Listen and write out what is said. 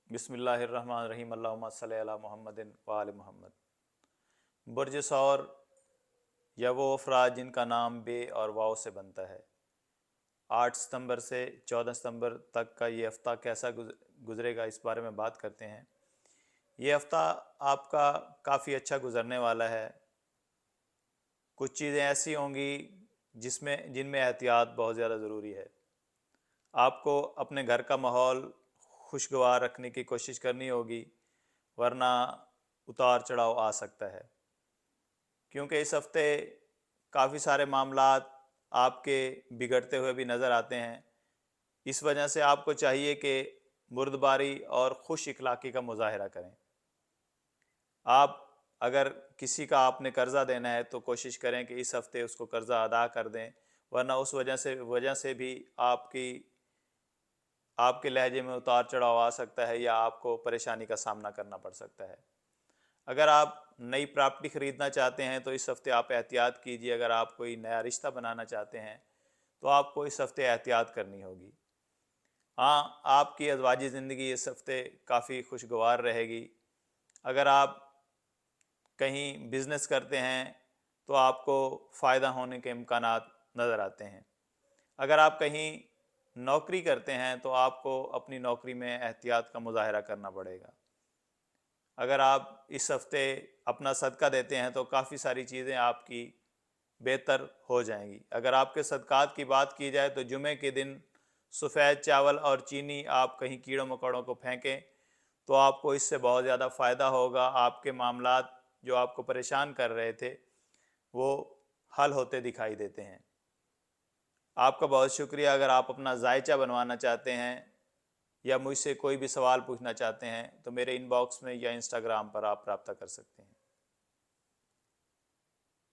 बिस्मिल्लाहिर्रहमानिर्रहीम अल्लाहुम्मा सल्ली अला मुहम्मदिन व आलि मुहम्मद। बुर्ज सौर या वो अफराद जिनका नाम बे और वाव से बनता है। 8 सितंबर से 14 सितंबर तक का ये हफ़्ता कैसा गुज़रेगा, इस बारे में बात करते हैं। ये हफ़्ता आपका काफ़ी अच्छा गुज़रने वाला है। कुछ चीज़ें ऐसी होंगी जिनमें एहतियात बहुत ज़्यादा ज़रूरी है। आपको अपने घर का माहौल खुशगवार रखने की कोशिश करनी होगी, वरना उतार चढ़ाव आ सकता है। क्योंकि इस हफ्ते काफ़ी सारे मामलात आपके बिगड़ते हुए भी नज़र आते हैं। इस वजह से आपको चाहिए कि बुर्दबारी और खुश इखलाकी का मुजाहरा करें। आप अगर किसी का आपने कर्ज़ा देना है तो कोशिश करें कि इस हफ्ते उसको कर्ज़ा अदा कर दें, वरना उस वजह से भी आपके लहजे में उतार चढ़ाव आ सकता है या आपको परेशानी का सामना करना पड़ सकता है। अगर आप नई प्रॉपर्टी ख़रीदना चाहते हैं तो इस हफ्ते आप एहतियात कीजिए। अगर आप कोई नया रिश्ता बनाना चाहते हैं तो आपको इस हफ्ते एहतियात करनी होगी। हाँ, आपकी अज़वाजी ज़िंदगी इस हफ्ते काफ़ी खुशगवार रहेगी। अगर आप कहीं बिज़नेस करते हैं तो आपको फ़ायदा होने के इम्कानात नज़र आते हैं। अगर आप कहीं नौकरी करते हैं तो आपको अपनी नौकरी में एहतियात का मुजाहरा करना पड़ेगा। अगर आप इस हफ्ते अपना सदका देते हैं तो काफ़ी सारी चीज़ें आपकी बेहतर हो जाएंगी। अगर आपके सदक़ात की बात की जाए तो जुमे के दिन सफ़ेद चावल और चीनी आप कहीं कीड़ों मकोड़ों को फेंकें तो आपको इससे बहुत ज़्यादा फ़ायदा होगा। आपके मामलात जो आपको परेशान कर रहे थे वो हल होते दिखाई देते हैं। आपका बहुत शुक्रिया। अगर आप अपना जायचा बनवाना चाहते हैं या मुझसे कोई भी सवाल पूछना चाहते हैं तो मेरे इनबॉक्स में या इंस्टाग्राम पर आप रब्ता कर सकते हैं।